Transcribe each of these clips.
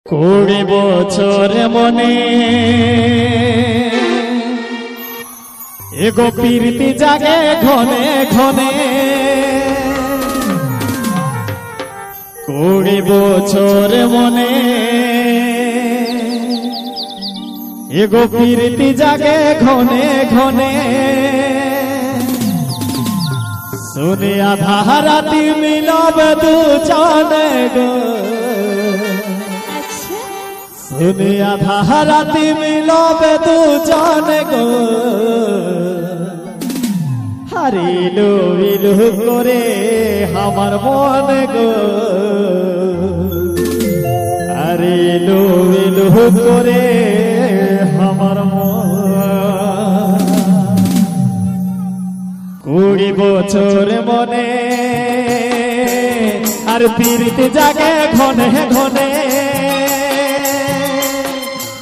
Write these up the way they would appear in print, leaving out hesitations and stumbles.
20 বছর মনে এগো প্রীতি জাগে ঘনে ঘনে 20 বছর মনে এগো প্রীতি জাগে ঘনে ঘনে শুনে আধা রাতি মিলব দুজনে গো শুনে আধা রাতি মিলব দুজনে গো হারিলু ইলু করে আমার মন গো হারিলু ইলু করে আমার মন 20 বছর মনে আর প্রীতি জাগে ঘনে ঘনে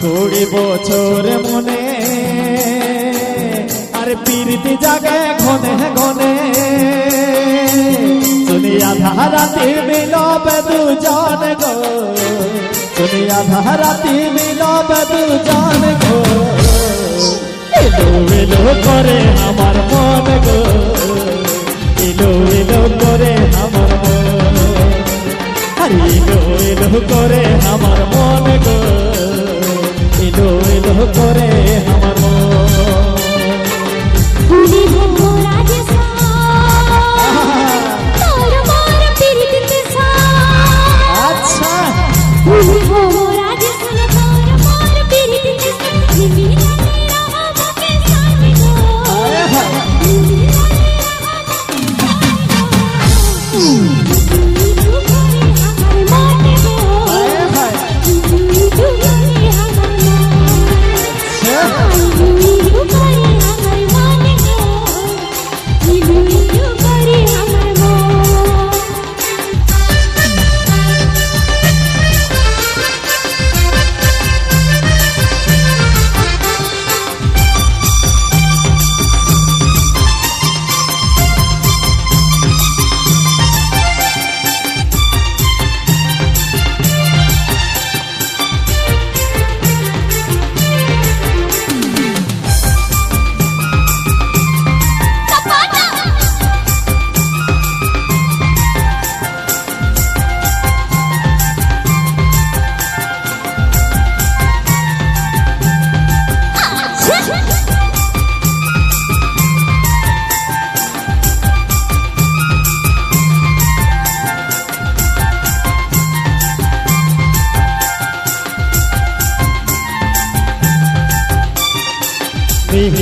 20 বছর মনে আর প্রীতি জাগে ঘনে ঘনে শুনি আধা রাতি মিলব দুজন গো শুনি আধা রাতি মিলব দুজন গো এলো এলো করে আমার মন গো এলো এলো করে আমার মন এলো এলো করে আমার মন গো এলো এলো করে আমার আচ্ছা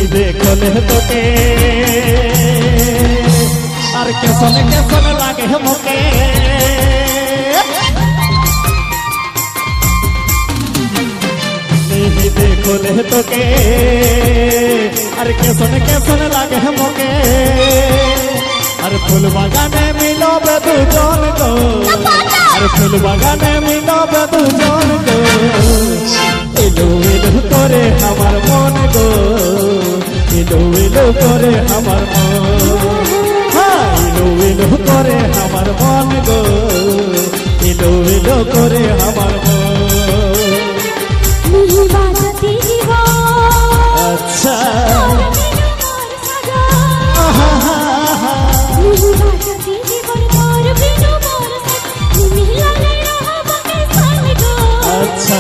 देखो ले तोके और कैसन कैसन लागे मोके नहीं देखो ले तोके और कैसन कैसन लागे मोके और फूल बागाने मिलब दुजन गो और फूल बागाने मिलब दुजन गो एलो एलो करे আমার মন গো এলো এলো করে আমার মন এলো এলো করে আমার মন গো এলো এলো করে আমার মন আচ্ছা আচ্ছা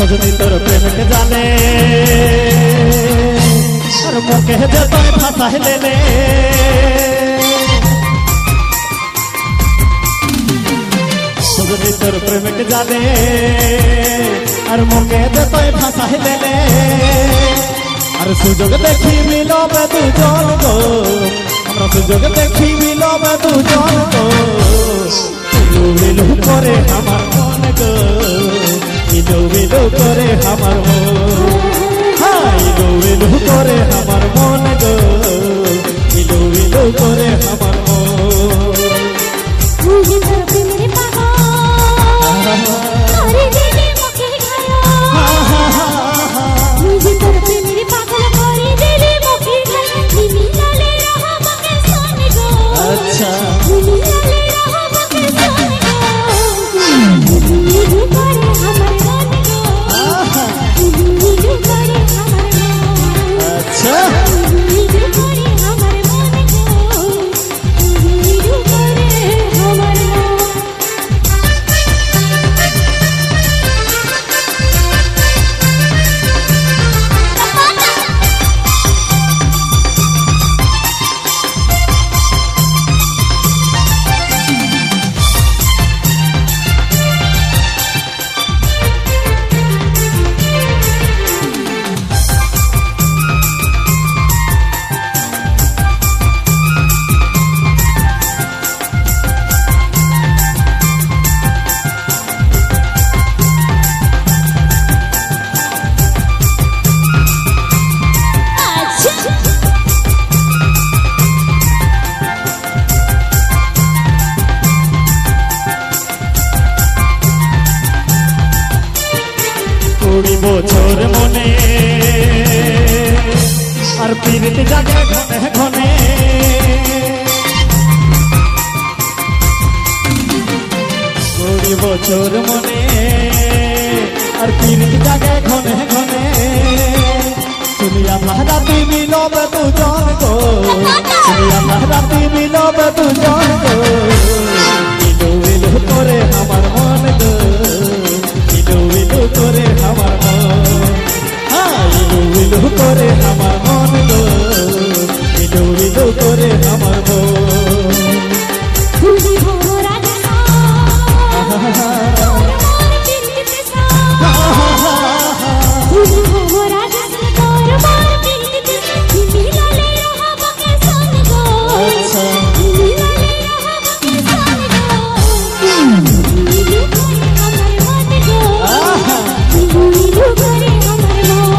সজনী তোর প্রেমকে জানে আর মুখে যে তোয় ফাঁসাইলে লে সজনী তোর প্রেমকে জানে আর মুখে যে তোয় ফাঁসাইলে লে আর সুযোগ দেখি মিলবে দুজন গো আমরা সুযোগ দেখি মিলবে দুজন গো ইলু ইলু করে আমার মন গো ইলু ইলু করে আমার মন ইলু ইলু করে আমার মন গো ইলু ইলু করে আমার মন मुझे तर प्रेमेर पागल करे दिली मुखे घायल मुझे तर प्रेमेर पागल करे दिली मुखे घायल मिलाले रहा मके सन गो अच्छा मिलाले रहा मके सन गो इलू करे हमर मन गो इलू करे हमर मन अच्छा इलू करे हमर मन गो इलू करे हमर मन কুড়ি বছর মনে আর পীড়িত জাগে ঘনে ঘনে কুড়ি বছর মনে আর পীড়িত জাগে ঘনে ঘনে শুনিয়া রাতি মিলবে দুজন গো শুনিয়া রাতি মিলবে দুজন গো ইলু ইলু করে আমার মন গো ইলু ইলু করে আমার মন ইলু ইলু করে আমার মন গো ইলু ইলু করে আমার মন तुझे हो राजा तोर मोर पीरते सा तुझे हो राजा तोर मोर पीरते मिलाले रहा मके सन गो अच्छा मिलाले रहा मके सन गो इलू करे हमर मन गो इलू करे हमर मन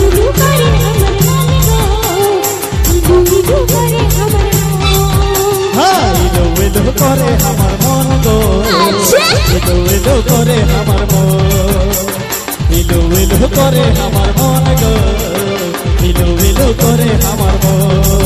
इलू करे हमर मन गो इलू करे हमर मन ইলু ইলু করে আমার মন গো ইলু ইলু করে আমার মন ইলু ইলু করে আমার মন গো ইলু ইলু করে আমার মন